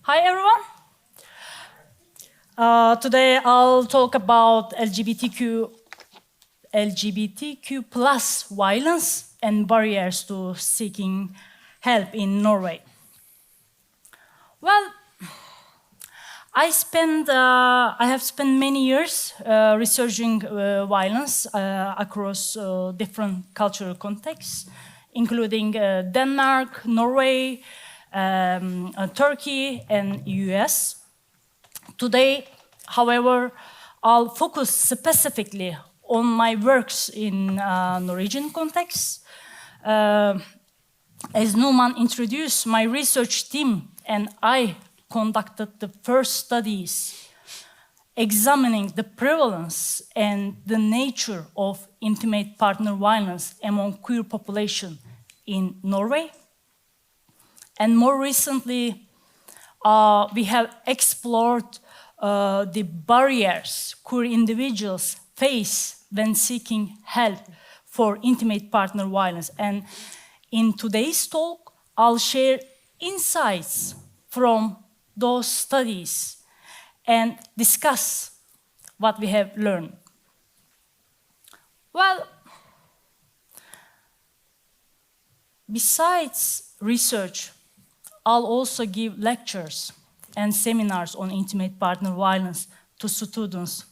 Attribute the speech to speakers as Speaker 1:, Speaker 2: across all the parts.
Speaker 1: Hi everyone. Today I'll talk about LGBTQ plus violence and barriers to seeking help in Norway. Well, I have spent many years researching violence across different cultural contexts, including Denmark, Norway, Turkey, and US. Today, however, I'll focus specifically on my works in Norwegian context. As Numan introduced, my research team and I conducted the first studies examining the prevalence and the nature of intimate partner violence among queer population in Norway. And more recently, we have explored the barriers queer individuals face when seeking help for intimate partner violence. And in today's talk, I'll share insights from those studies and discuss what we have learned. Well, besides research, I'll also give lectures and seminars on intimate partner violence to students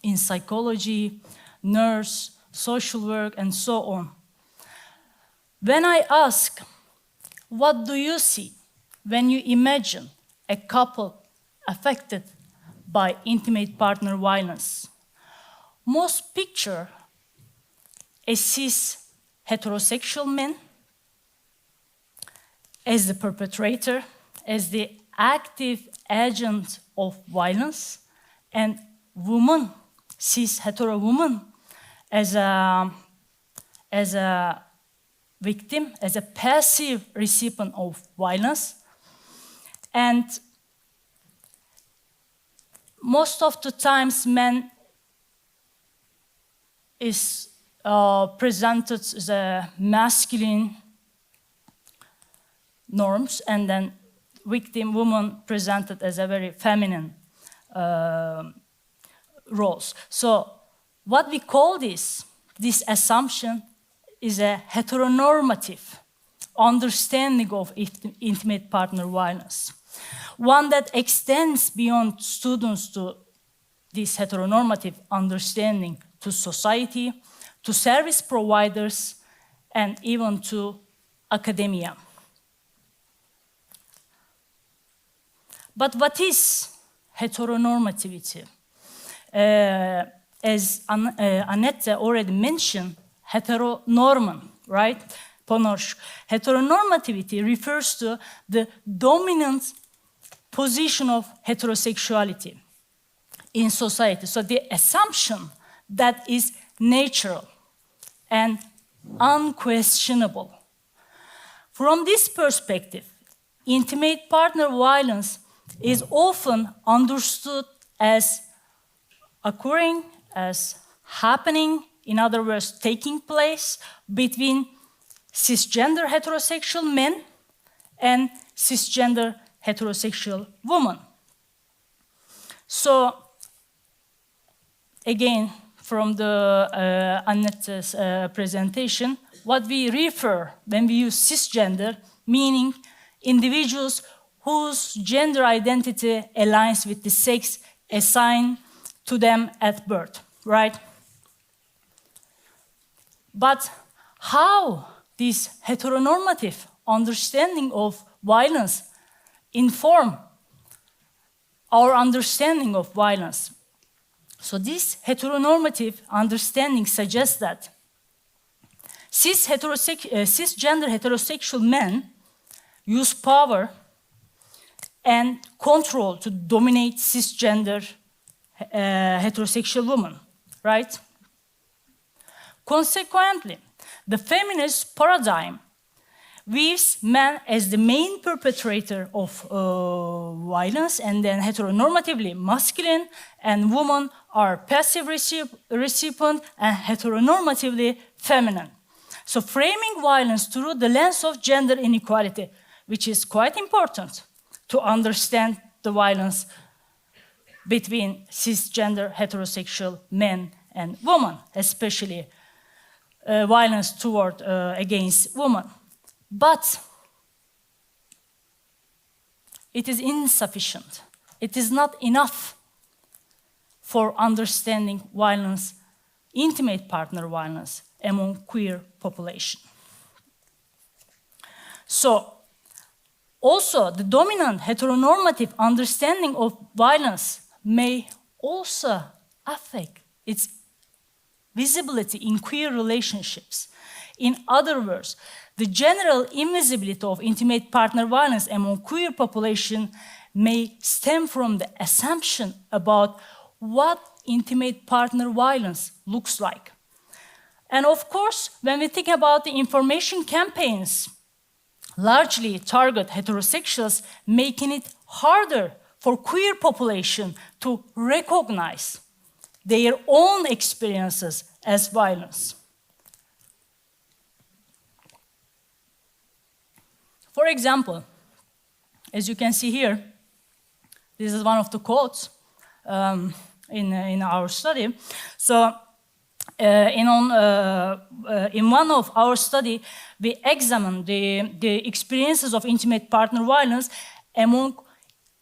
Speaker 1: in psychology, nurse, social work, and so on. When I ask, what do you see when you imagine a couple affected by intimate partner violence? Most picture a cis heterosexual man as the perpetrator, as the active agent of violence, and woman, cis hetero woman, as a victim, as a passive recipient of violence. And most of the times, men is presented as a masculine norms, and then victim woman presented as a very feminine roles. So what we call this assumption is a heteronormative understanding of intimate partner violence, one that extends beyond students to this heteronormative understanding to society, to service providers, and even to academia. But what is heteronormativity? As Annette already mentioned, heteronormen, right? Heteronormativity refers to the dominant position of heterosexuality in society. So the assumption that is natural and unquestionable. From this perspective, intimate partner violence is often understood as occurring, as happening, in other words, taking place between cisgender heterosexual men and cisgender heterosexual women. So, again, from the Annette's presentation, what we refer when we use cisgender, meaning individuals whose gender identity aligns with the sex assigned to them at birth, right? But how this heteronormative understanding of violence inform our understanding of violence? So this heteronormative understanding suggests that cisgender heterosexual men use power and control to dominate cisgender heterosexual women, right? Consequently, the feminist paradigm views man as the main perpetrator of violence, and then heteronormatively masculine, and women are passive recipient and heteronormatively feminine. So framing violence through the lens of gender inequality, which is quite important to understand the violence between cisgender heterosexual men and women, especially violence toward against women. But it is insufficient. It is not enough for understanding violence, intimate partner violence among queer population. So, also the dominant heteronormative understanding of violence may also affect its visibility in queer relationships. In other words, the general invisibility of intimate partner violence among queer population may stem from the assumption about what intimate partner violence looks like. And of course, when we think about the information campaigns, largely target heterosexuals, making it harder for queer population to recognize their own experiences as violence. For example, as you can see here, this is one of the quotes in our study. So in one of our study, we examined the experiences of intimate partner violence among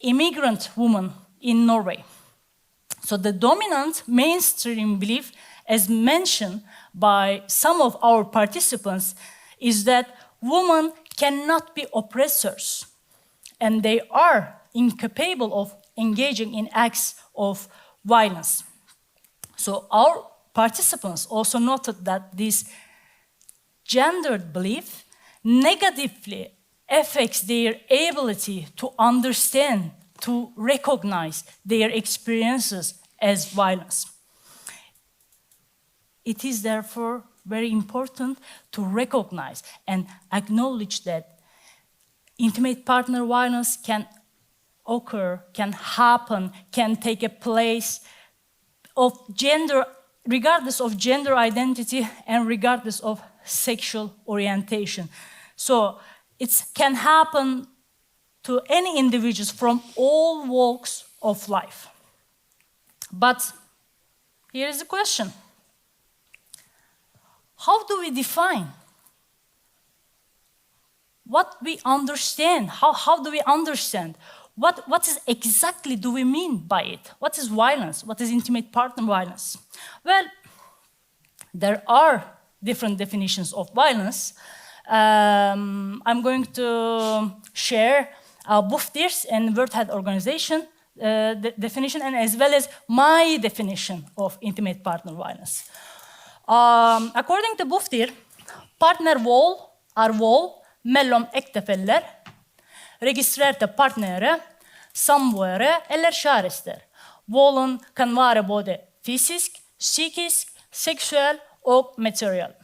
Speaker 1: immigrant women in Norway. So the dominant mainstream belief, as mentioned by some of our participants, is that women cannot be oppressors, and they are incapable of engaging in acts of violence. So our participants also noted that this gendered belief negatively affects their ability to understand, to recognize their experiences as violence. It is therefore very important to recognize and acknowledge that intimate partner violence can occur, can happen, can take a place of gender, regardless of gender identity and regardless of sexual orientation. So it can happen to any individuals from all walks of life. But here is the question. How do we define what we understand? How do we understand? What is exactly do we mean by it? What is violence? What is intimate partner violence? Well, there are different definitions of violence. I'm going to share Bufdir's and World Health Organization definition, and as well as my definition of intimate partner violence. According to Bufdir, partnervold er vold mellom ektefeller, registrerte partnere, samboere eller kjærester. Volden kan være både fysisk, psykisk, seksuell og materiell.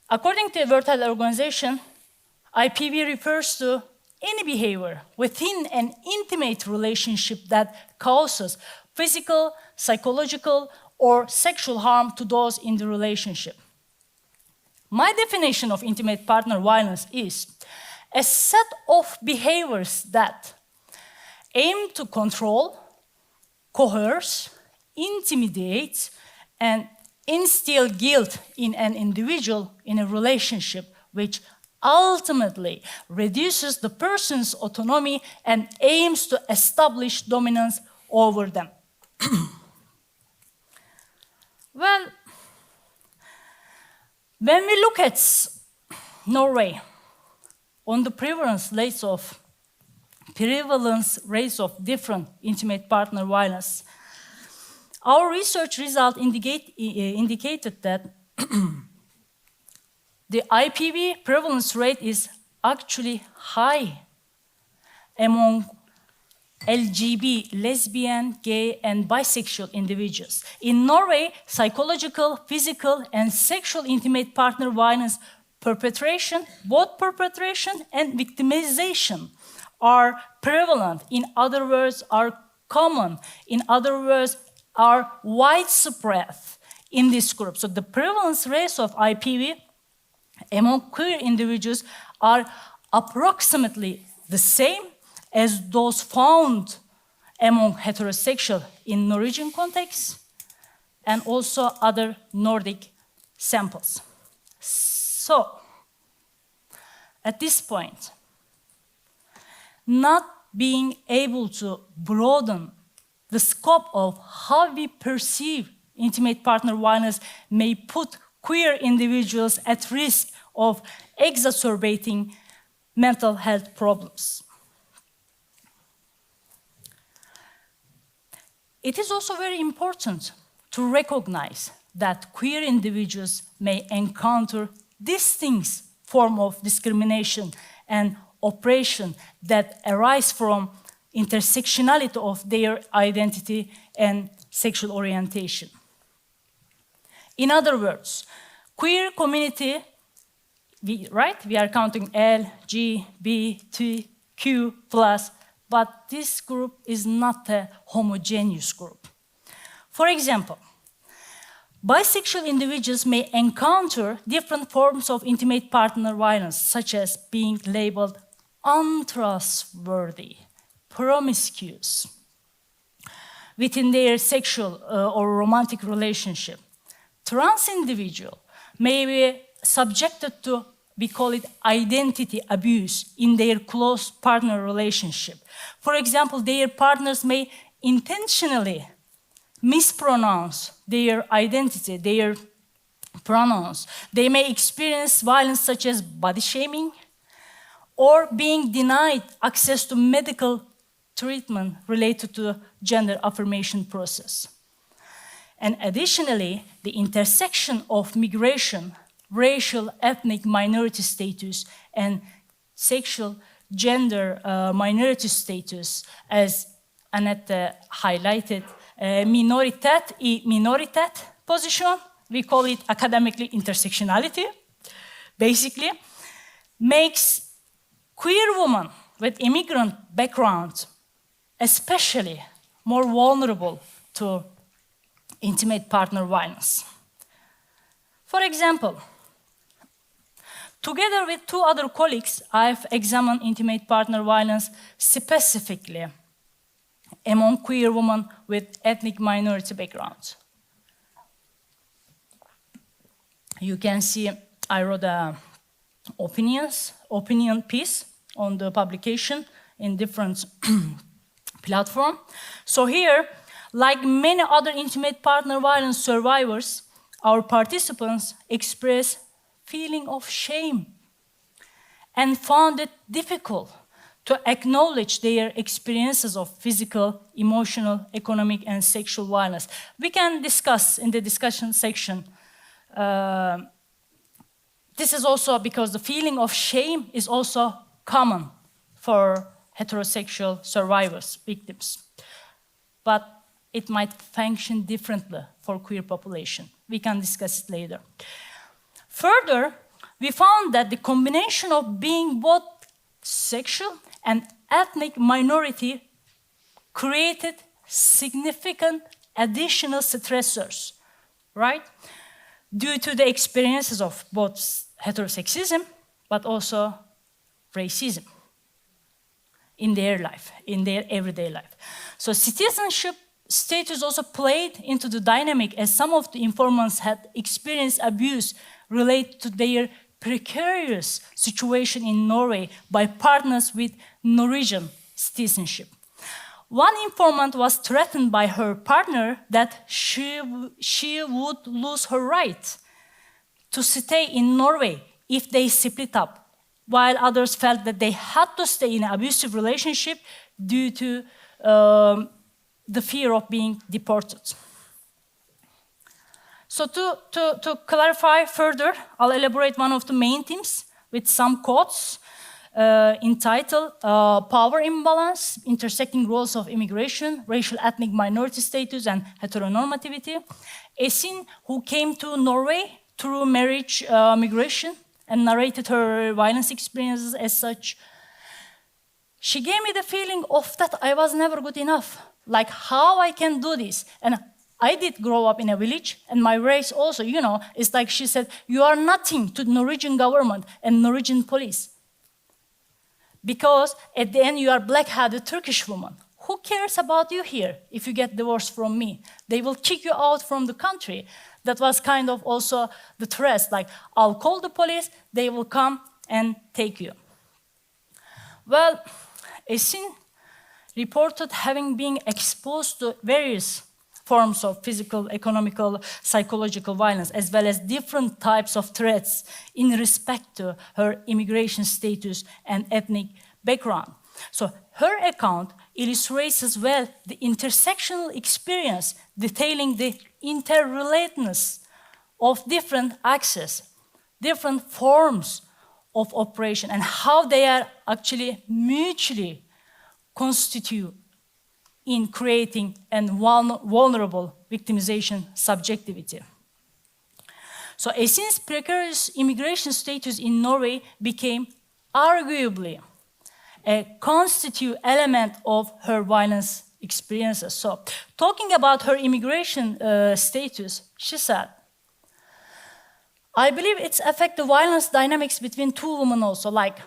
Speaker 1: According to the World Health Organization, IPV refers to any behavior within an intimate relationship that causes physical, psychological, or sexual harm to those in the relationship. My definition of intimate partner violence is a set of behaviors that aim to control, coerce, intimidate, and instill guilt in an individual in a relationship, which ultimately reduces the person's autonomy and aims to establish dominance over them. Well, when we look at Norway on the prevalence rates of different intimate partner violence, our research result indicated that the IPV prevalence rate is actually high among LGBT, lesbian, gay, and bisexual individuals. In Norway, psychological, physical, and sexual intimate partner violence perpetration, both perpetration and victimization, are prevalent. In other words, are common. In other words, are widespread in this group. So the prevalence rates of IPV among queer individuals are approximately the same as those found among heterosexual in Norwegian contexts and also other Nordic samples. So, at this point, not being able to broaden the scope of how we perceive intimate partner violence may put queer individuals at risk of exacerbating mental health problems. It is also very important to recognize that queer individuals may encounter distinct forms of discrimination and oppression that arise from intersectionality of their identity and sexual orientation. In other words, queer community, we are counting L, G, B, T, Q+, but this group is not a homogeneous group. For example, bisexual individuals may encounter different forms of intimate partner violence, such as being labeled untrustworthy, promiscuous within their sexual or romantic relationship. Trans individual may be subjected to, we call it identity abuse in their close partner relationship. For example, their partners may intentionally mispronounce their identity, their pronouns. They may experience violence such as body shaming or being denied access to medical treatment related to the gender affirmation process. And additionally, the intersection of migration, racial, ethnic minority status, and sexual gender minority status, as Annette highlighted, minoritet position, we call it academically intersectionality, basically, makes queer women with immigrant background especially more vulnerable to intimate partner violence. For example, together with two other colleagues, I've examined intimate partner violence specifically among queer women with ethnic minority backgrounds. You can see I wrote an opinion piece on the publication in different platforms. So here, like many other intimate partner violence survivors, our participants express feeling of shame and found it difficult to acknowledge their experiences of physical, emotional, economic, and sexual violence. We can discuss in the discussion section. This is also because the feeling of shame is also common for heterosexual survivors, victims. But it might function differently for queer population. We can discuss it later. Further, we found that the combination of being both sexual and ethnic minority created significant additional stressors, right? Due to the experiences of both heterosexism, but also racism in their life, in their everyday life. So citizenship status also played into the dynamic, as some of the informants had experienced abuse related to their precarious situation in Norway by partners with Norwegian citizenship. One informant was threatened by her partner that she would lose her right to stay in Norway if they split up, while others felt that they had to stay in an abusive relationship due to the fear of being deported. So to clarify further, I'll elaborate one of the main themes with some quotes entitled Power Imbalance, Intersecting Roles of Immigration, Racial Ethnic Minority Status, and Heteronormativity. Esin, who came to Norway through marriage migration and narrated her violence experiences as such, she gave me the feeling of that I was never good enough. Like how I can do this. And I did grow up in a village, and my race also, you know, it's like she said, you are nothing to the Norwegian government and Norwegian police. because at the end you are black-headed Turkish woman. Who cares about you here if you get divorced from me? They will kick you out from the country. That was kind of also the threat, like, I'll call the police, they will come and take you. Well, Esin reported having been exposed to various forms of physical, economical, psychological violence, as well as different types of threats in respect to her immigration status and ethnic background. So her account illustrates as well the intersectional experience, detailing the interrelatedness of different access, different forms of operation, and how they are actually mutually constitute in creating a vulnerable victimization subjectivity. So Esin's precarious immigration status in Norway became arguably a constituent element of her violence experiences. So talking about her immigration status, she said, I believe it's affect the violence dynamics between two women also, like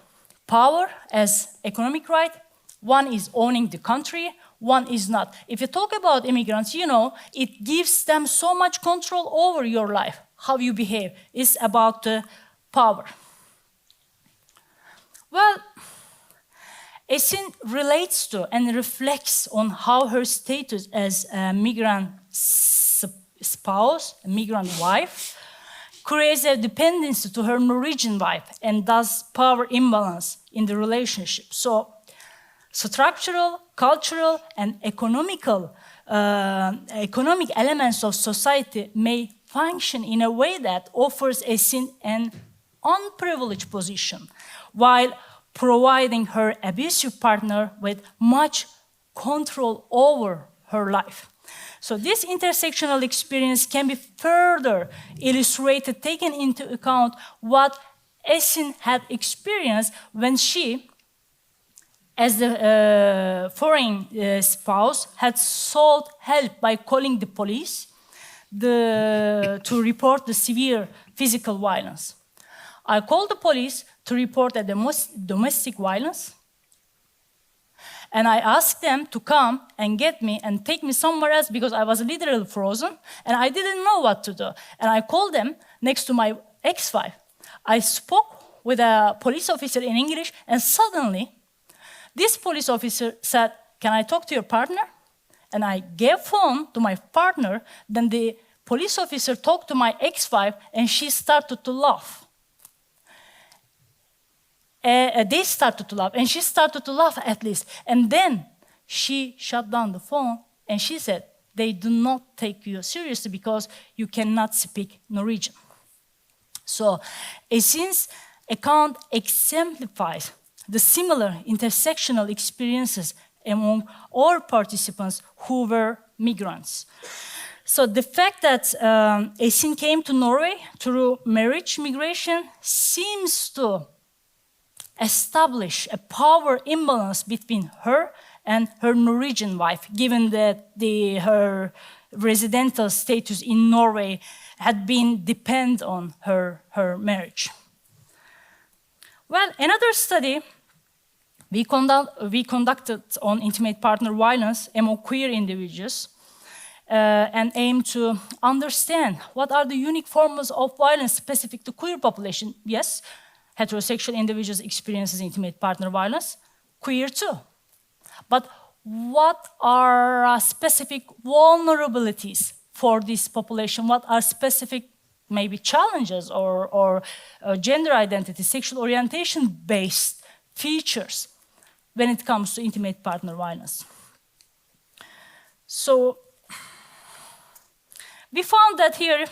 Speaker 1: power as economic right. One is owning the country, one is not. If you talk about immigrants, you know, it gives them so much control over your life, how you behave. It's about power. Well, Esin relates to and reflects on how her status as a migrant spouse, a migrant wife, creates a dependency to her Norwegian wife and thus power imbalance in the relationship. So structural, cultural, and economic elements of society may function in a way that offers Esin an unprivileged position, while providing her abusive partner with much control over her life. So this intersectional experience can be further illustrated, taking into account what Esin had experienced when she, as the foreign spouse, had sought help by calling the police to report the severe physical violence. I called the police to report a domestic violence, and I asked them to come and get me and take me somewhere else because I was literally frozen and I didn't know what to do. And I called them next to my ex-wife. I spoke with a police officer in English, and suddenly this police officer said, "Can I talk to your partner?" And I gave phone to my partner. Then the police officer talked to my ex-wife, and she started to laugh. They started to laugh, and she started to laugh at least. And then she shut down the phone, and she said, "They do not take you seriously because you cannot speak Norwegian." So Esin's account exemplifies the similar intersectional experiences among all participants who were migrants. So the fact that Esin came to Norway through marriage migration seems to establish a power imbalance between her and her Norwegian wife, given that her residential status in Norway had been dependent on her marriage. Well, another study we conducted on intimate partner violence among queer individuals and aimed to understand what are the unique forms of violence specific to queer population. Yes, heterosexual individuals experiences intimate partner violence, queer too. But what are specific vulnerabilities for this population? What are specific maybe challenges or gender identity, sexual orientation-based features when it comes to intimate partner violence? So we found that here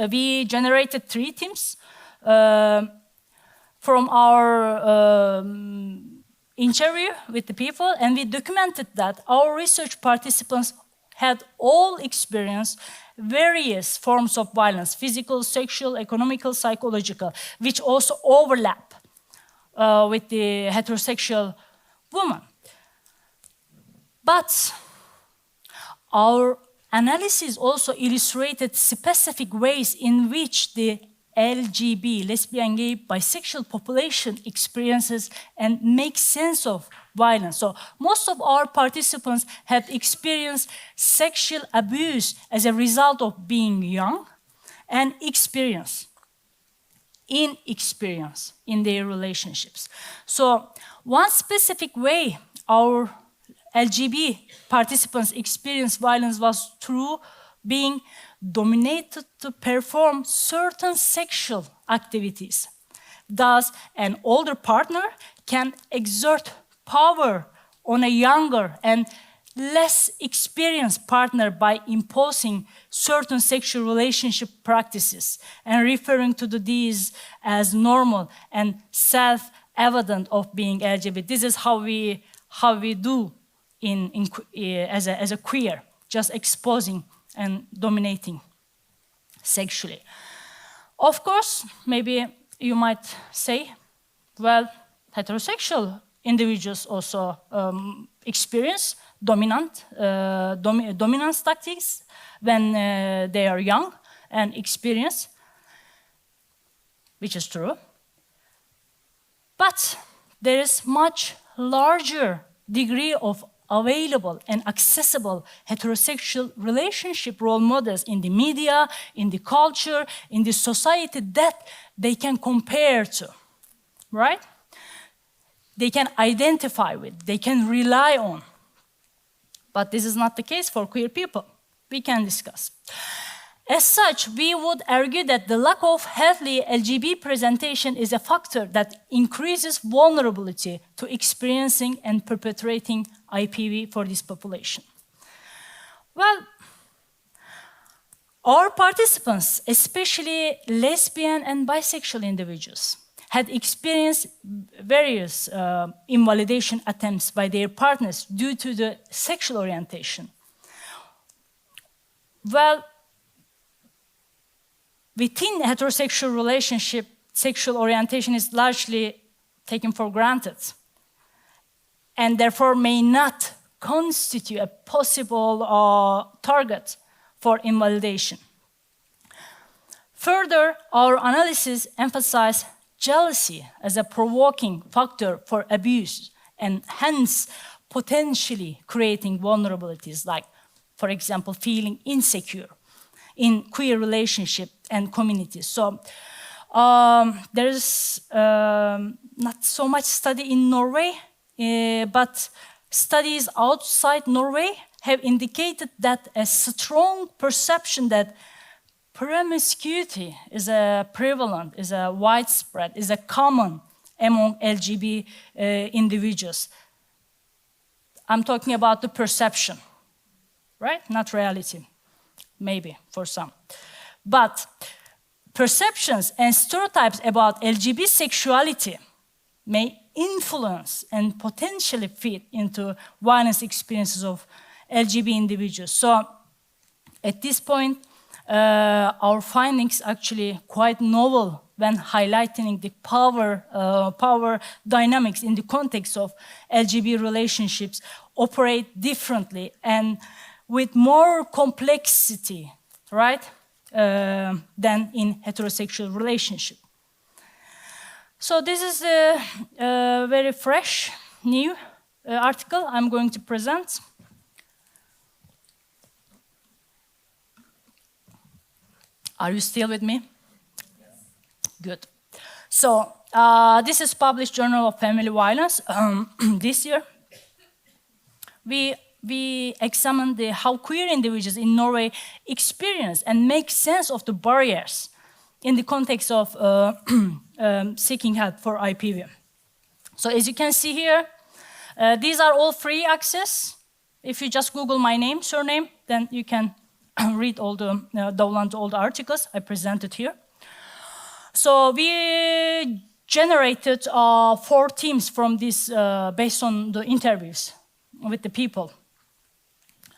Speaker 1: we generated 3 teams from our interview with the people, and we documented that our research participants had all experienced various forms of violence, physical, sexual, economical, psychological, which also overlap with the heterosexual woman. But our analysis also illustrated specific ways in which the LGB, lesbian, gay, bisexual population experiences and make sense of violence. So most of our participants have experienced sexual abuse as a result of being young and inexperience in their relationships. So one specific way our LGB participants experience violence was through being dominated to perform certain sexual activities. Thus, an older partner can exert power on a younger and less experienced partner by imposing certain sexual relationship practices and referring to these as normal and self-evident of being LGBT. This is how we do as a queer, just exposing and dominating sexually. Of course, maybe you might say, well, heterosexual individuals also experience dominance tactics when they are young and experience, which is true. But there is much larger degree of available and accessible heterosexual relationship role models in the media, in the culture, in the society that they can compare to, right? They can identify with, they can rely on. But this is not the case for queer people. We can discuss. As such, we would argue that the lack of healthy LGBT presentation is a factor that increases vulnerability to experiencing and perpetrating IPV for this population. Well, our participants, especially lesbian and bisexual individuals, had experienced various invalidation attempts by their partners due to the sexual orientation. Well, within a heterosexual relationship, sexual orientation is largely taken for granted and therefore may not constitute a possible target for invalidation. Further, our analysis emphasized jealousy as a provoking factor for abuse and hence potentially creating vulnerabilities like, for example, feeling insecure in queer relationship and communities. So there's not so much study in Norway, but studies outside Norway have indicated that a strong perception that promiscuity is a prevalent, is a widespread, is a common among LGBT individuals. I'm talking about the perception, right? Not reality, maybe for some. But perceptions and stereotypes about LGBT sexuality may influence and potentially feed into violence experiences of LGBT individuals. So at this point, our findings actually quite novel when highlighting the power dynamics in the context of LGBT relationships operate differently and with more complexity, right, than in heterosexual relationship. So this is a very fresh, new article I'm going to present. Are you still with me? Yes. Good. So this is published Journal of Family Violence this year. We examined how queer individuals in Norway experience and make sense of the barriers in the context of seeking help for IPV. So as you can see here, these are all free access. If you just Google my name, surname, then you can read all the articles I presented here. So we generated 4 themes from this based on the interviews with the people.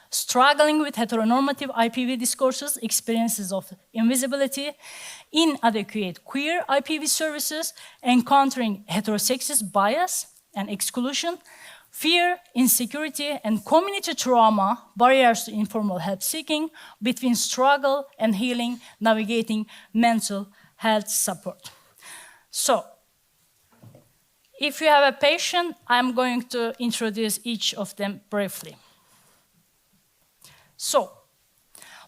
Speaker 1: Struggling with heteronormative IPV discourses, experiences of invisibility, inadequate queer IPV services, encountering heterosexist bias and exclusion, fear, insecurity, and community trauma, barriers to informal help seeking, between struggle and healing, navigating mental health support. So, if you have a patient, I'm going to introduce each of them briefly. So,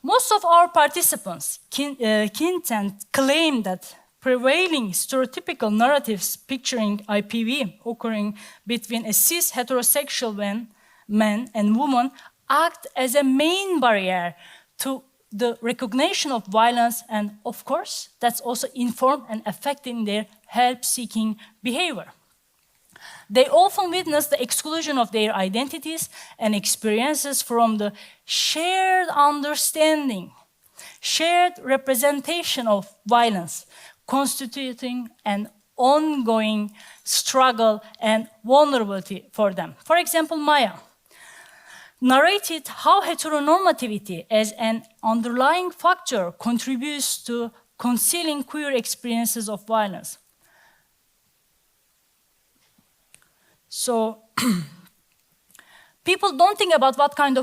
Speaker 1: most of our participants claim that prevailing stereotypical narratives picturing IPV occurring between a cis heterosexual man and woman act as a main barrier to the recognition of violence, and of course, that's also informed and affecting their help-seeking behavior. They often witness the exclusion of their identities and experiences from the shared understanding, shared representation of violence, constituting an ongoing struggle and vulnerability for them. For example, Maya narrated how heteronormativity as an underlying factor contributes to concealing queer experiences of violence. So, people don't think about what kind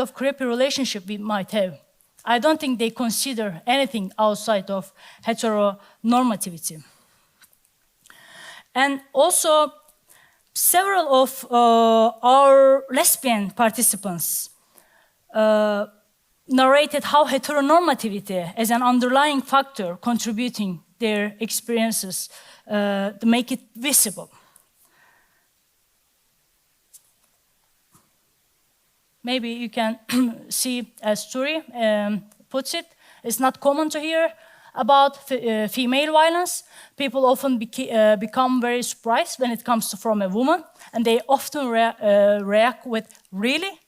Speaker 1: of creepy relationship we might have. I don't think they consider anything outside of heteronormativity. And also, several of our lesbian participants narrated how heteronormativity as an underlying factor contributing their experiences to make it visible. Maybe you can see a story puts it. It's not common to hear about female violence. People often become very surprised when it comes from a woman, and they often react with, really?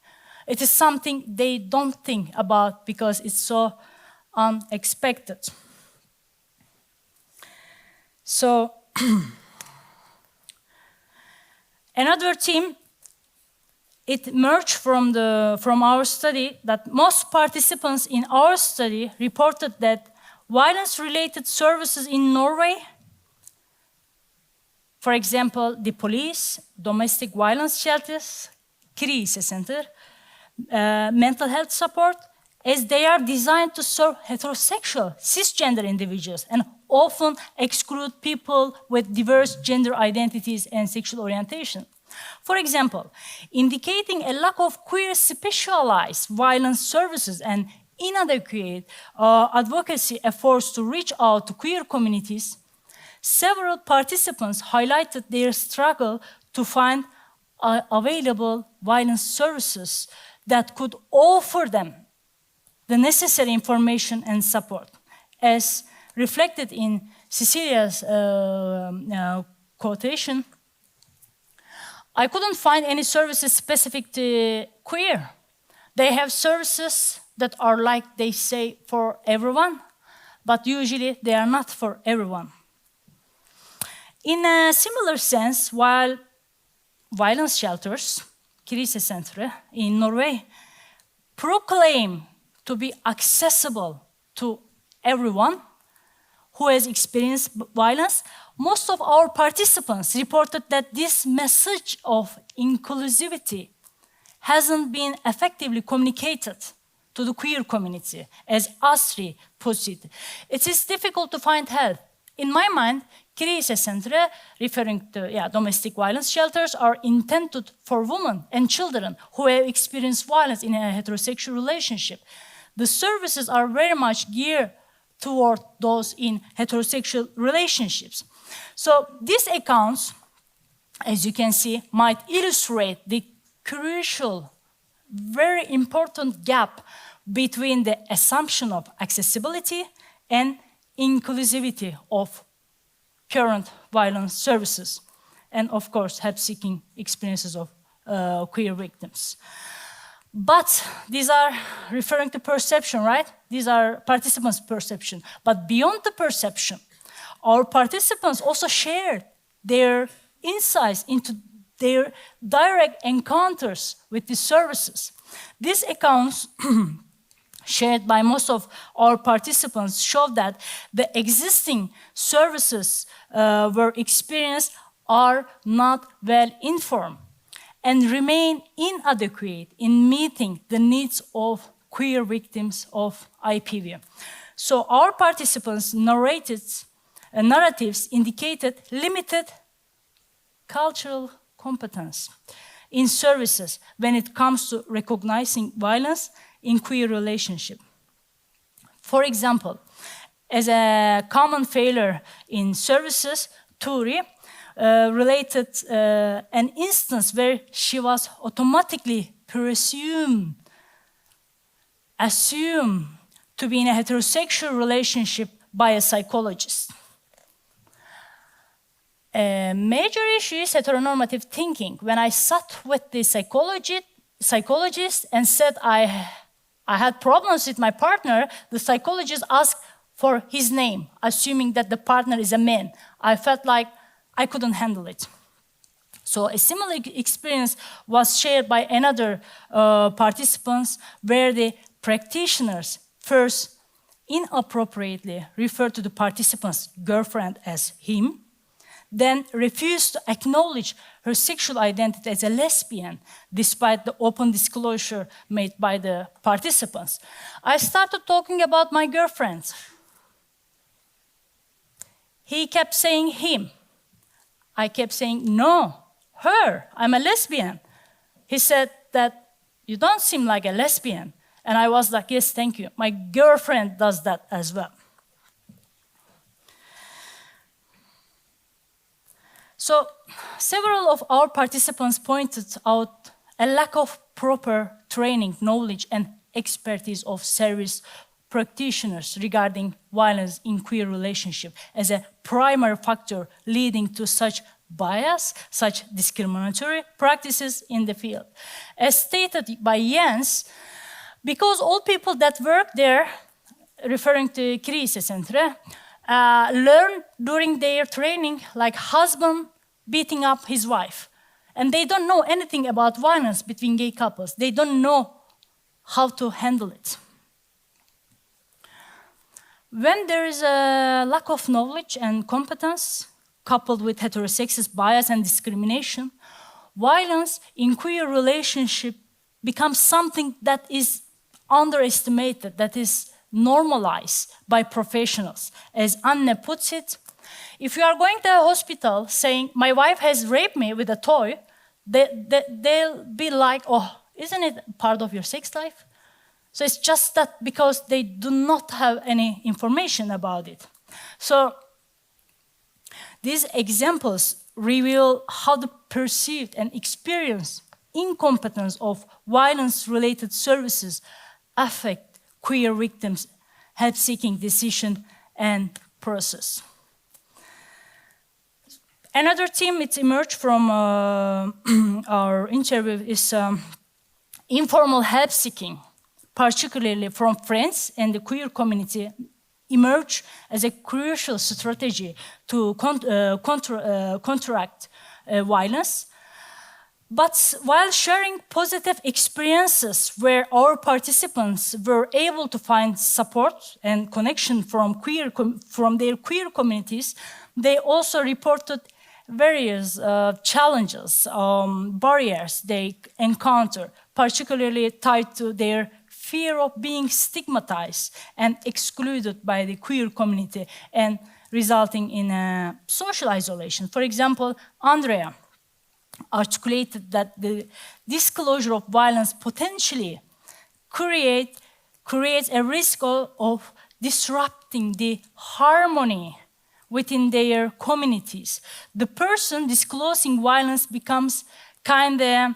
Speaker 1: It is something they don't think about because it's so unexpected. So, another theme, it emerged from our study that most participants in our study reported that violence-related services in Norway, for example, the police, domestic violence shelters, krisesenter, mental health support, as they are designed to serve heterosexual, cisgender individuals and often exclude people with diverse gender identities and sexual orientation. For example, indicating a lack of queer specialized violence services and inadequate advocacy efforts to reach out to queer communities, several participants highlighted their struggle to find available violence services that could offer them the necessary information and support, as reflected in Cecilia's quotation. I couldn't find any services specific to queer. They have services that are, like they say, for everyone, but usually they are not for everyone. In a similar sense, while violence shelters, krisesentre, in Norway, proclaim to be accessible to everyone who has experienced violence, most of our participants reported that this message of inclusivity hasn't been effectively communicated to the queer community, as Astrid puts it. It is difficult to find help. In my mind, krisesentre, referring to domestic violence shelters, are intended for women and children who have experienced violence in a heterosexual relationship. The services are very much geared toward those in heterosexual relationships. So these accounts, as you can see, might illustrate the crucial, very important gap between the assumption of accessibility and inclusivity of current violence services, and of course, help-seeking experiences of queer victims. But these are referring to perception, right? These are participants' perception. But beyond the perception, our participants also shared their insights into their direct encounters with the services. These accounts shared by most of our participants show that the existing services were experienced are not well informed and remain inadequate in meeting the needs of queer victims of IPV. So our participants' narratives indicated limited cultural competence in services when it comes to recognizing violence in queer relationship. For example, as a common failure in services, Turi related an instance where she was automatically assumed to be in a heterosexual relationship by a psychologist. A major issue is heteronormative thinking. When I sat with the psychologist and said I had problems with my partner, the psychologist asked for his name, assuming that the partner is a man. I felt like I couldn't handle it. So a similar experience was shared by another participants where the practitioners first inappropriately referred to the participant's girlfriend as him, then refused to acknowledge her sexual identity as a lesbian, despite the open disclosure made by the participants. I started talking about my girlfriend. He kept saying him. I kept saying, no, her, I'm a lesbian. He said that you don't seem like a lesbian. And I was like, yes, thank you. My girlfriend does that as well. So several of our participants pointed out a lack of proper training, knowledge, and expertise of service practitioners regarding violence in queer relationship as a primary factor leading to such bias, such discriminatory practices in the field. As stated by Jens, because all people that work there, referring to krisesenteret, learn during their training like husband beating up his wife. And they don't know anything about violence between gay couples. They don't know how to handle it. When there is a lack of knowledge and competence, coupled with heterosexist bias and discrimination, violence in queer relationship becomes something that is underestimated, that is normalized by professionals. As Anne puts it, if you are going to a hospital saying, my wife has raped me with a toy, they'll be like, oh, isn't it part of your sex life? So it's just that because they do not have any information about it. So these examples reveal how the perceived and experienced incompetence of violence-related services affect queer victims' help-seeking decision and process. Another theme that emerged from our interview is informal help-seeking, particularly from friends and the queer community, emerge as a crucial strategy to counteract violence. But while sharing positive experiences where our participants were able to find support and connection from their queer communities, they also reported various challenges, barriers they encounter, particularly tied to their fear of being stigmatized and excluded by the queer community and resulting in social isolation. For example, Andrea articulated that the disclosure of violence potentially creates a risk of disrupting the harmony within their communities. The person disclosing violence becomes kind of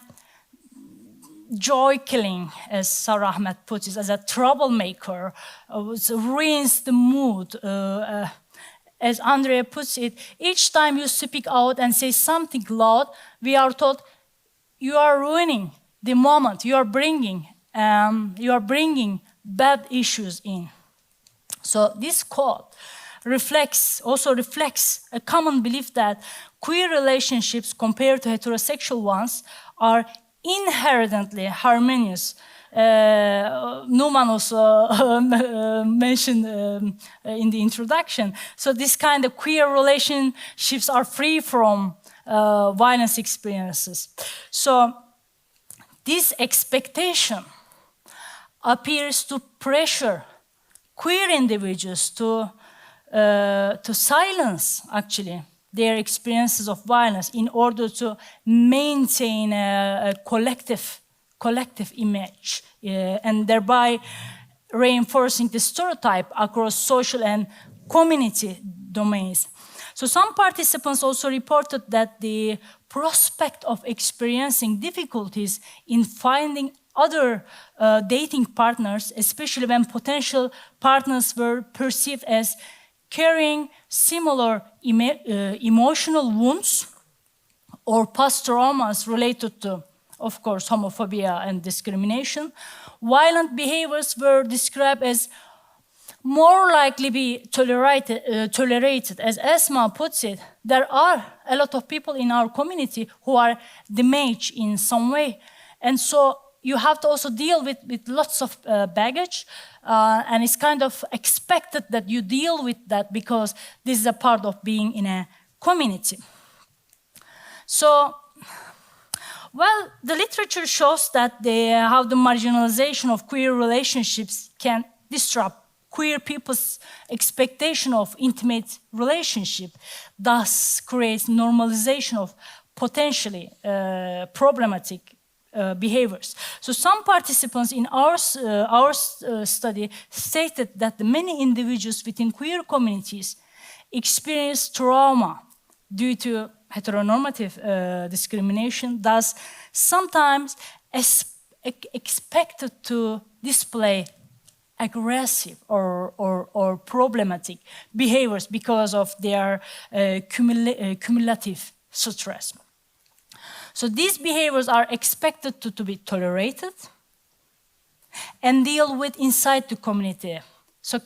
Speaker 1: joy-killing, as Sarah Ahmed puts it, as a troublemaker, ruins the mood. As Andrea puts it, each time you speak out and say something loud, we are told you are ruining the moment. You are bringing bad issues in. So this quote also reflects a common belief that queer relationships compared to heterosexual ones are inherently harmonious. Numan also mentioned in the introduction. So this kind of queer relationships are free from violence experiences. So this expectation appears to pressure queer individuals to silence, actually, their experiences of violence in order to maintain a collective image, and thereby reinforcing the stereotype across social and community domains. So some participants also reported that the prospect of experiencing difficulties in finding other dating partners, especially when potential partners were perceived as carrying similar emotional wounds or past traumas related to, of course, homophobia and discrimination. Violent behaviors were described as more likely be tolerated. As Esma puts it, there are a lot of people in our community who are damaged in some way. And so you have to also deal with lots of baggage, and it's kind of expected that you deal with that because this is a part of being in a community. So, well, the literature shows that how the marginalization of queer relationships can disrupt queer people's expectation of intimate relationship, thus creates normalization of potentially problematic behaviors. So some participants in our study stated that many individuals within queer communities experience trauma due to heteronormative discrimination, thus sometimes expected to display aggressive or problematic behaviors because of their cumulative stress. So these behaviors are expected to be tolerated and deal with inside the community. So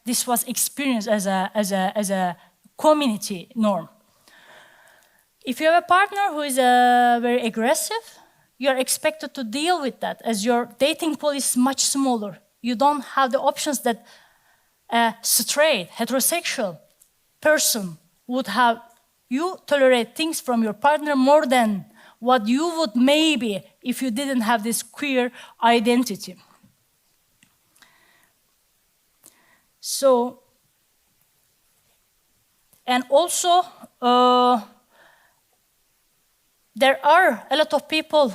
Speaker 1: this was experienced as a community norm. If you have a partner who is very aggressive, you are expected to deal with that as your dating pool is much smaller. You don't have the options that a straight, heterosexual person would have. You tolerate things from your partner more than what you would maybe if you didn't have this queer identity. So, and also, there are a lot of people,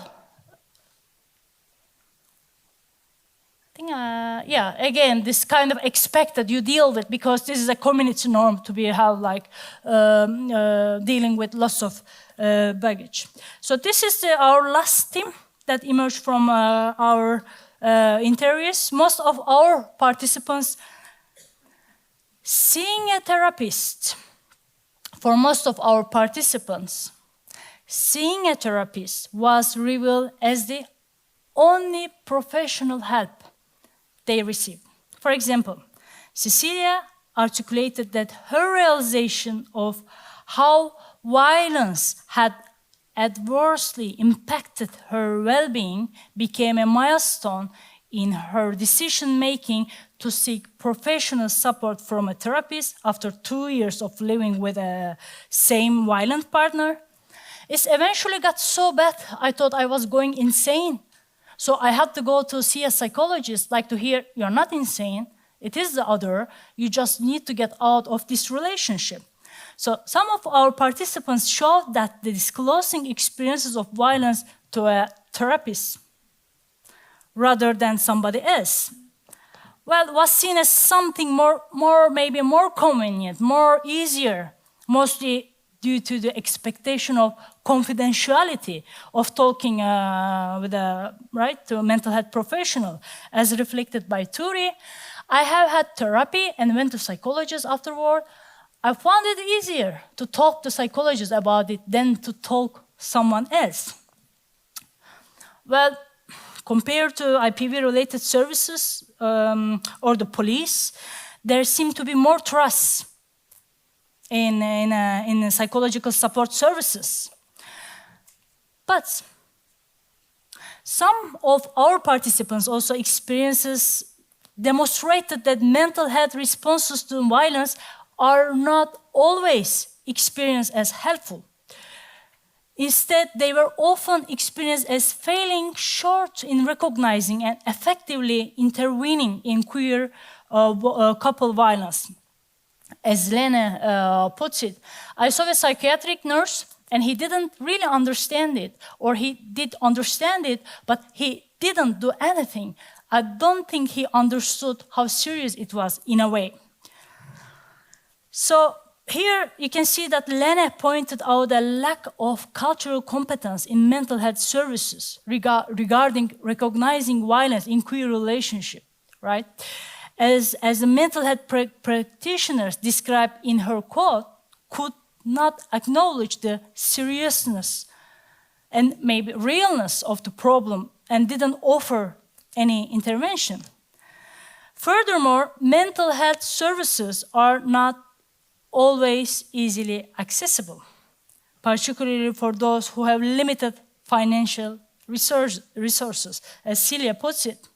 Speaker 1: again, this kind of expected you deal with because this is a community norm to dealing with lots of baggage. So this is our last theme that emerged from our interviews. Most of our participants seeing a therapist. For most of our participants, seeing a therapist was revealed as the only professional help they received. For example, Cecilia articulated that her realization of how violence had adversely impacted her well-being became a milestone in her decision-making to seek professional support from a therapist after 2 years of living with a same violent partner. It eventually got so bad, I thought I was going insane. So I had to go to see a psychologist, like to hear, you're not insane, it is the other, you just need to get out of this relationship. So some of our participants showed that the disclosing experiences of violence to a therapist rather than somebody else, well, was seen as something maybe more convenient, more easier, mostly due to the expectation of confidentiality of talking to a mental health professional, as reflected by Turi. I have had therapy and went to psychologists afterward. I found it easier to talk to psychologists about it than to talk someone else. Well, compared to IPV-related services or the police, there seemed to be more trust in psychological support services. But some of our participants also demonstrated that mental health responses to violence are not always experienced as helpful. Instead, they were often experienced as failing short in recognizing and effectively intervening in queer couple violence. As Lene puts it, I saw a psychiatric nurse and he didn't really understand it, or he did understand it, but he didn't do anything. I don't think he understood how serious it was in a way. So here you can see that Lene pointed out a lack of cultural competence in mental health services regarding recognizing violence in queer relationship, right? As the mental health practitioners described in her quote, could not acknowledge the seriousness and maybe realness of the problem and didn't offer any intervention. Furthermore, mental health services are not always easily accessible, particularly for those who have limited financial resources, as Celia puts it.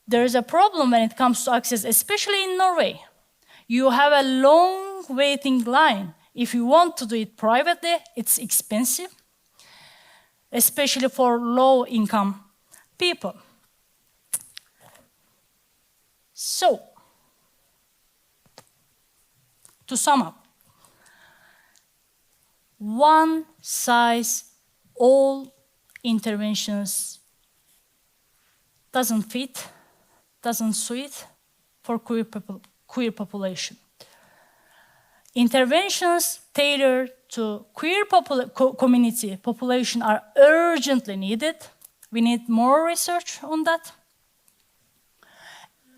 Speaker 1: There is a problem when it comes to access, especially in Norway. You have a long waiting line. If you want to do it privately, it's expensive, especially for low-income people. So, to sum up, one-size-all interventions doesn't fit, doesn't suit for queer population. Interventions tailored to queer community population are urgently needed. We need more research on that,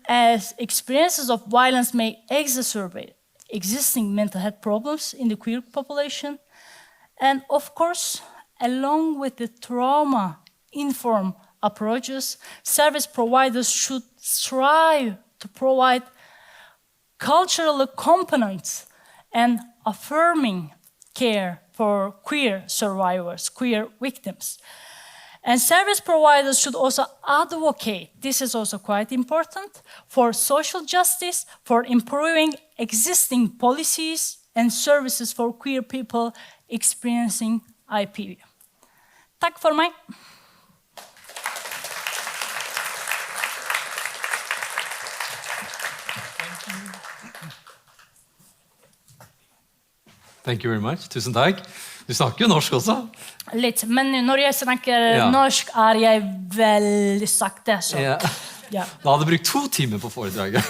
Speaker 1: as experiences of violence may exacerbate existing mental health problems in the queer population. And of course, along with the trauma-informed approaches, service providers should strive to provide cultural components and affirming care for queer survivors, queer victims. And service providers should also advocate, this is also quite important, for social justice, for improving existing policies and services for queer people experiencing IPV. Tack för mig.
Speaker 2: Thank you very much. Tusen takk. Du snakker jo norsk også.
Speaker 1: Litt, men når jeg snakker norsk jeg veldig sakte. Så.
Speaker 2: Ja.
Speaker 1: Ja.
Speaker 2: Da hadde jeg brukt 2 timer på foredraget.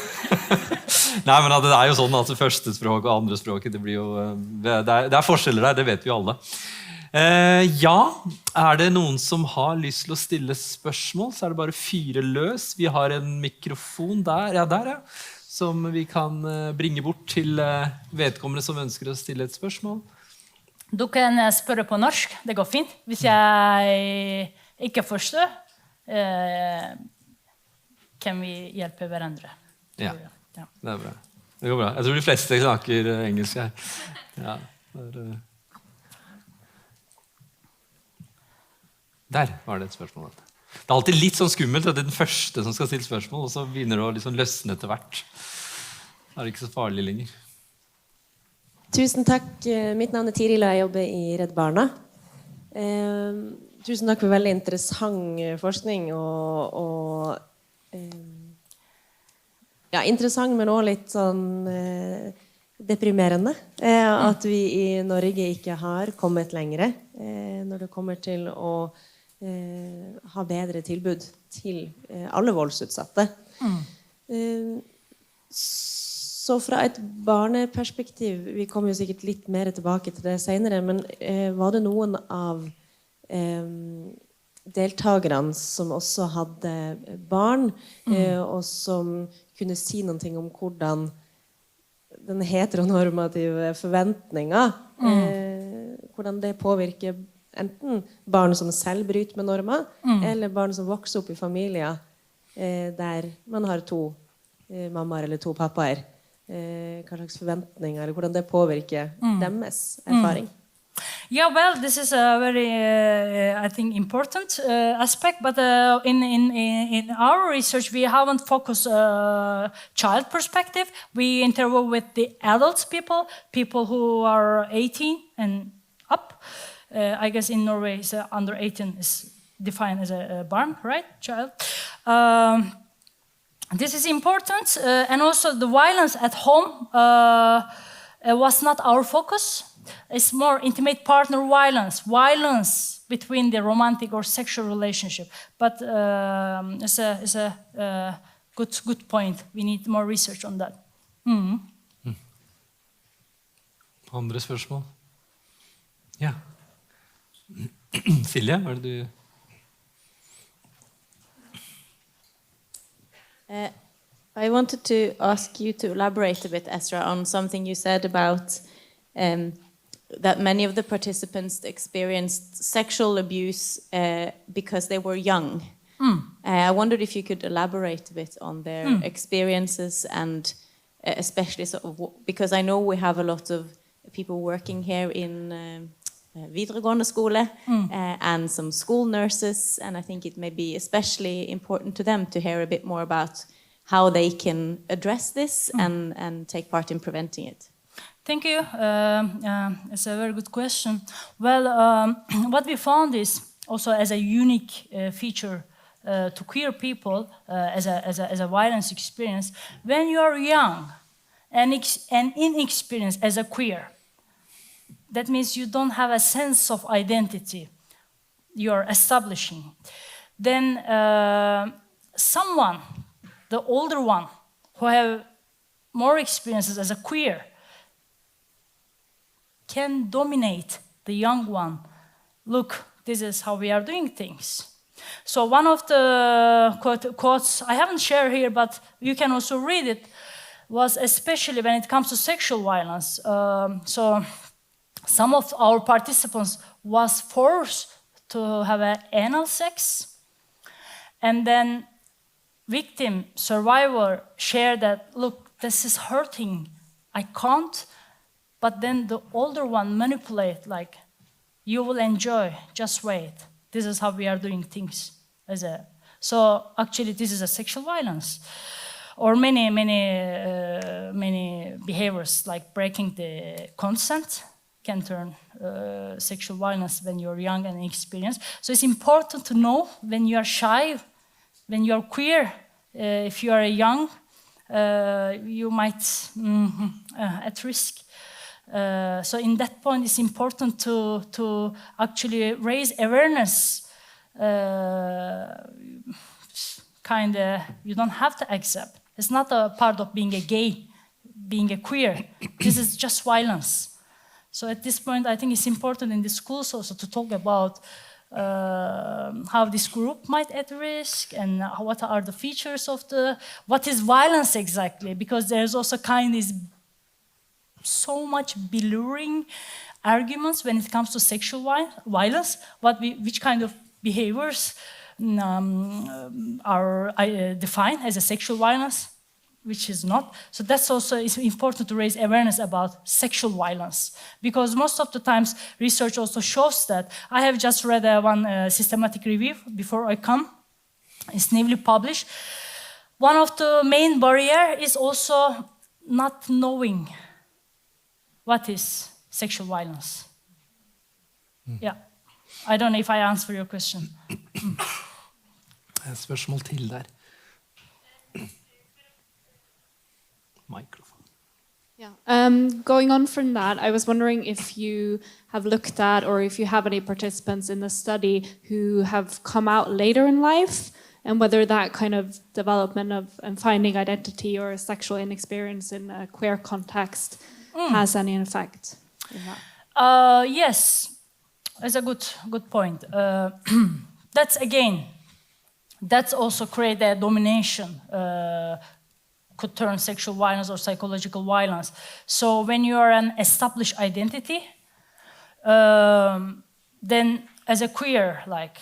Speaker 2: Nei, men det jo sånn at det første språk og andre språk, det blir jo, det forskjeller der, det vet vi jo alle. Ja, det noen som har lyst til å stille spørsmål, så det bare 4 løs. Vi har en mikrofon der, ja. Som vi kan bringe bort til vedkommende som ønsker å stille et spørsmål.
Speaker 1: Du kan spørre på norsk, det går fint. Hvis jeg ikke forstår, kan vi hjelpe hverandre.
Speaker 2: Ja, det bra. Det går bra. Jeg tror de fleste snakker engelsk her. Ja, Der var det et spørsmål. Det alltid litt sånn skummelt at det den første som skal stille spørsmål, og så begynner det å liksom løsne etter hvert. Det ikke så farlig lenger.
Speaker 3: Tusen takk. Mitt navn Tiril, og jeg jobber i Redd Barna. Tusen takk for veldig interessant forskning, ja, interessant, men også litt sånn deprimerende. At vi i Norge ikke har kommet lengre når det kommer til å ha bedre tilbud til alle voldsutsatte. Så fra et barneperspektiv, vi kommer jo sikkert litt mer tilbake til det senere, men var det noen av deltagerne som også hadde barn, og som kunne si noe om hvordan den heteronormative forventningen, hvordan det påvirker enten barn som selv bryter med normer, eller barn som vokser opp i familier der man har 2 mammaer eller 2 pappaer. Hva slags forventninger, eller hvordan det påvirker deres erfaring.
Speaker 1: Yeah, well, this is a very, I think, important aspect, but in our research, we haven't focused child perspective. We interview with the adults people who are 18 and up. I guess in Norway, under 18 is defined as a barn, right? Child. This is important, and also the violence at home was not our focus. It's more intimate partner violence, violence between the romantic or sexual relationship. But it's a good point. We need more research on that.
Speaker 2: Andre spørsmål? Ja. Silje, hva er det du...
Speaker 4: I wanted to ask you to elaborate a bit, Esra, on something you said about that many of the participants experienced sexual abuse because they were young. I wondered if you could elaborate a bit on their experiences, and especially sort of because I know we have a lot of people working here in videregående skole and some school nurses, and I think it may be especially important to them to hear a bit more about how they can address this and take part in preventing it.
Speaker 1: Thank you. It's a very good question. Well, what we found is also as a unique feature to queer people as a violence experience. When you are young and inexperienced as a queer, that means you don't have a sense of identity you're establishing. Then someone, the older one, who have more experiences as a queer, can dominate the young one. Look, this is how we are doing things. So one of the quotes I haven't shared here, but you can also read it, was especially when it comes to sexual violence. So some of our participants was forced to have an anal sex, and then victim, survivor shared that, look, this is hurting, I can't. But then the older one manipulate, like, you will enjoy, just wait. This is how we are doing things. So actually this is a sexual violence. Or many behaviors, like breaking the consent, can turn sexual violence when you're young and inexperienced. So it's important to know when you are shy, when you are queer, if you are young, you might at risk. So in that point, it's important to actually raise awareness. You don't have to accept. It's not a part of being a gay, being a queer. This is just violence. So at this point, I think it's important in the schools also to talk about how this group might at risk and what are the features of what is violence exactly, because there's also so much blurring arguments when it comes to sexual violence, which kind of behaviors are defined as a sexual violence, which is not. So that's also it's important to raise awareness about sexual violence, because most of the times research also shows that. I have just read one systematic review before I come. It's newly published. One of the main barriers is also not knowing what is sexual violence. Yeah. I don't know if I answer your question.
Speaker 2: Et spørsmål til der. Microphone.
Speaker 5: Yeah. Going on from that, I was wondering if you have looked at, or if you have any participants in the study who have come out later in life, and whether that kind of development of and finding identity or sexual inexperience in a queer context has any effect in that.
Speaker 1: Yes, that's a good point. That's also create a domination, could turn sexual violence or psychological violence. So when you are an established identity, then as a queer, like,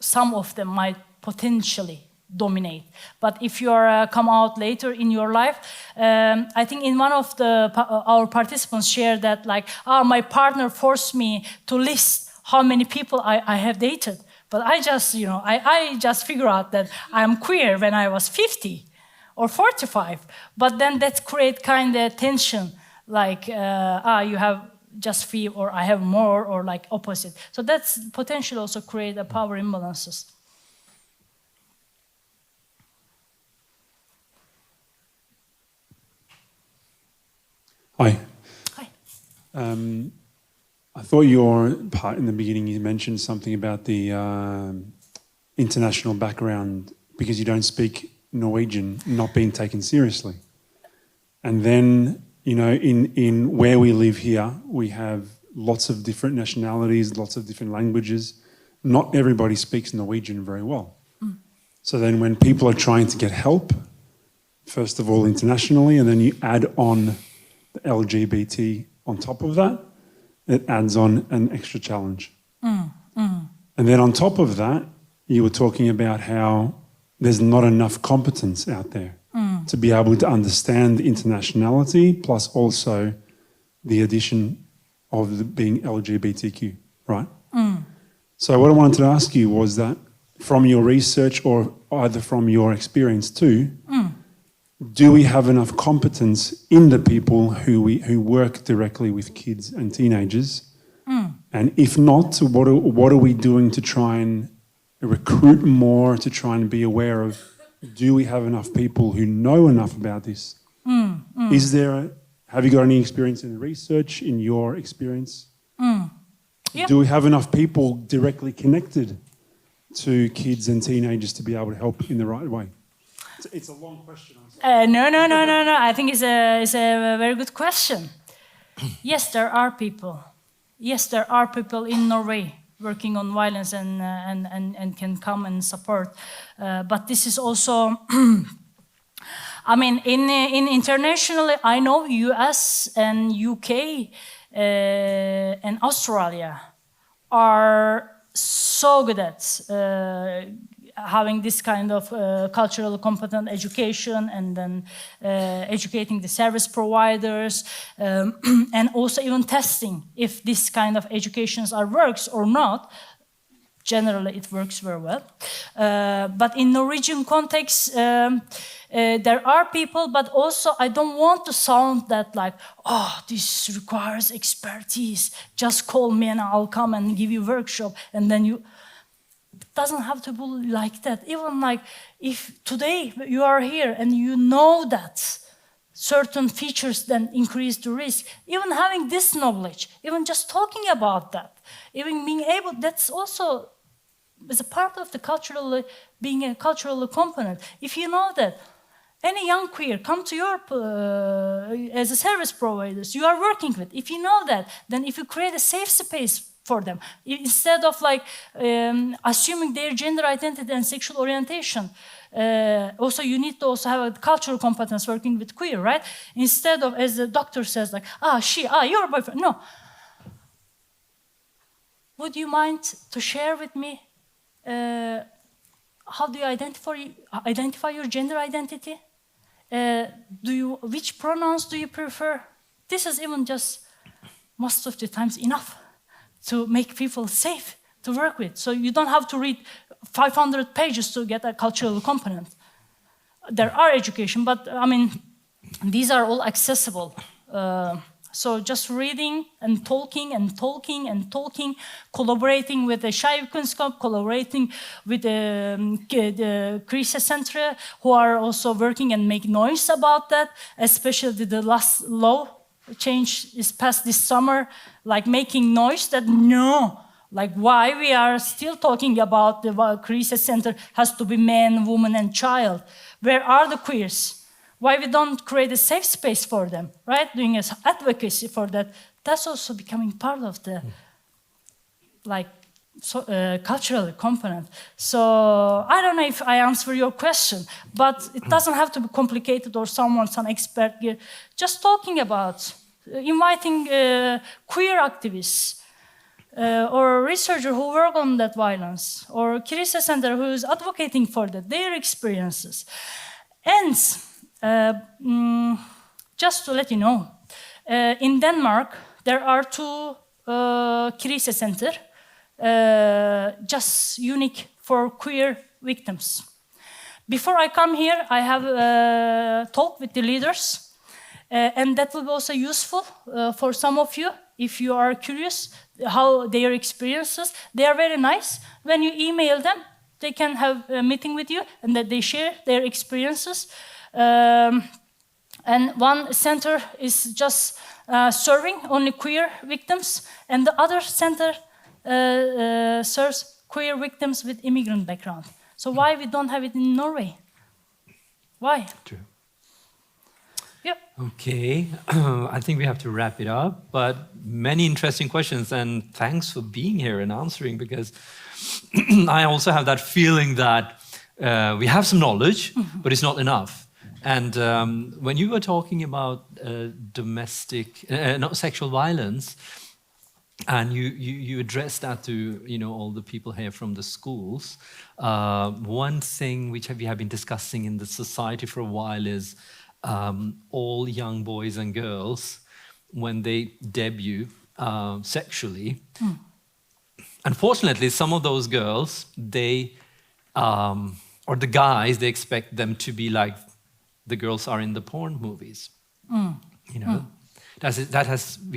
Speaker 1: some of them might potentially dominate. But if you are come out later in your life, I think in one of our participants shared that, like, my partner forced me to list how many people I have dated. But I just figured out that I'm queer when I was 50 or 45. But then that create kind of tension, like, you have just few, or I have more, or like opposite. So that's potentially also create a power imbalances.
Speaker 6: Hi.
Speaker 1: Hi.
Speaker 6: I thought your part in the beginning, you mentioned something about the international background because you don't speak Norwegian not being taken seriously. And then, you know, in where we live here, we have lots of different nationalities, lots of different languages. Not everybody speaks Norwegian very well. So then when people are trying to get help, first of all internationally, and then you add on the LGBT on top of that, it adds on an extra challenge. And then on top of that, you were talking about how there's not enough competence out there to be able to understand internationality, plus also the addition of being LGBTQ, right? So what I wanted to ask you was that from your research or either from your experience too, do we have enough competence in the people who work directly with kids and teenagers? And if not, what are we doing to try and recruit more, to try and be aware of, do we have enough people who know enough about this? Have you got any experience in research, in your experience?
Speaker 1: Yeah.
Speaker 6: Do we have enough people directly connected to kids and teenagers to be able to help in the right way? It's a long question.
Speaker 1: No. I think it's a very good question. Yes, there are people. Yes, there are people in Norway working on violence and can come and support. But this is also, I mean, in internationally, I know US and UK and Australia are so good at having this kind of cultural competent education and then educating the service providers and also even testing if this kind of educations works or not. Generally, it works very well. But in Norwegian context, there are people, but also I don't want to sound that like, oh, this requires expertise. Just call me and I'll come and give you workshop and then you... It doesn't have to be like that. Even like if today you are here and you know that certain features then increase the risk, even having this knowledge, even just talking about that, even being able, that's also is a part of the cultural, being a cultural component. If you know that any young queer come to your, as a service providers you are working with, if you know that, then if you create a safe space for them, instead of like assuming their gender identity and sexual orientation, also you need to also have a cultural competence working with queer, right? Instead of, as the doctor says, like, your boyfriend. No. Would you mind to share with me how do you identify your gender identity? Which pronouns do you prefer? This is even just most of the times enough to make people safe to work with. So you don't have to read 500 pages to get a cultural component. There are education, but I mean, these are all accessible. So just reading and talking, collaborating with the Skeive Kunnskap, collaborating with the Krisesenteret, who are also working and make noise about that, especially the last law change is passed this summer, like making noise that like why we are still talking about the Krisesenteret has to be man, woman, and child. Where are the queers? Why we don't create a safe space for them, right? Doing advocacy for that. That's also becoming part of the cultural component. So I don't know if I answer your question, but it doesn't have to be complicated or some expert here. Just talking about inviting queer activists or researchers who work on that violence, or Krisesenteret who is advocating for that, their experiences. And just to let you know, in Denmark, there are 2 Krisesenteret, just unique for queer victims. Before I come here, I have talked with the leaders, and that will be also useful for some of you if you are curious how their experiences. They are very nice. When you email them, they can have a meeting with you and that they share their experiences. And one center is just serving only queer victims, and the other center serves queer victims with immigrant background. So why we don't have it in Norway? Why?
Speaker 2: True.
Speaker 1: Yep.
Speaker 2: Okay, I think we have to wrap it up, but many interesting questions, and thanks for being here and answering, because I also have that feeling that we have some knowledge, but it's not enough. And when you were talking about not sexual violence, and you addressed that to all the people here from the schools, one thing which we have been discussing in the society for a while is all young boys and girls, when they debut sexually, unfortunately, some of those girls, or the guys, they expect them to be like the girls are in the porn movies. We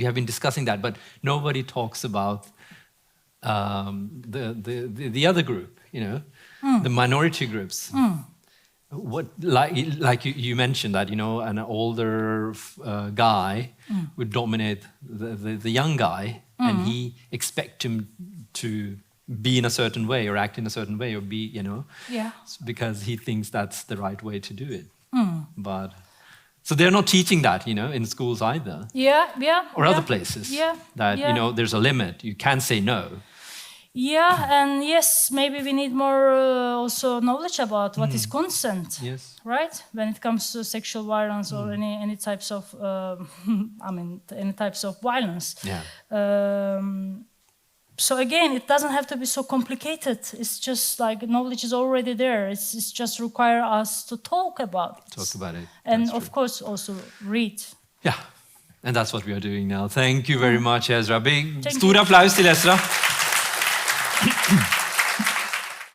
Speaker 2: have been discussing that, but nobody talks about the other group, the minority groups. What, like you mentioned that an older guy would dominate the young guy, and he expect him to be in a certain way or act in a certain way or be because he thinks that's the right way to do it. But so they're not teaching that in schools either. Or other places. That there's a limit. You can't say no.
Speaker 1: Yeah, and yes, maybe we need more also knowledge about what is consent.
Speaker 2: Yes.
Speaker 1: Right? When it comes to sexual violence or any types of any types of violence.
Speaker 2: Yeah.
Speaker 1: So again, it doesn't have to be so complicated. It's just like knowledge is already there. It's just require us to talk about it.
Speaker 2: Talk about it.
Speaker 1: And
Speaker 2: That's
Speaker 1: of
Speaker 2: true.
Speaker 1: course also read.
Speaker 2: Yeah, and that's what we are doing now. Thank you very much, Esra. Big,
Speaker 1: Thank
Speaker 2: stor
Speaker 1: you.
Speaker 2: applaus til Esra.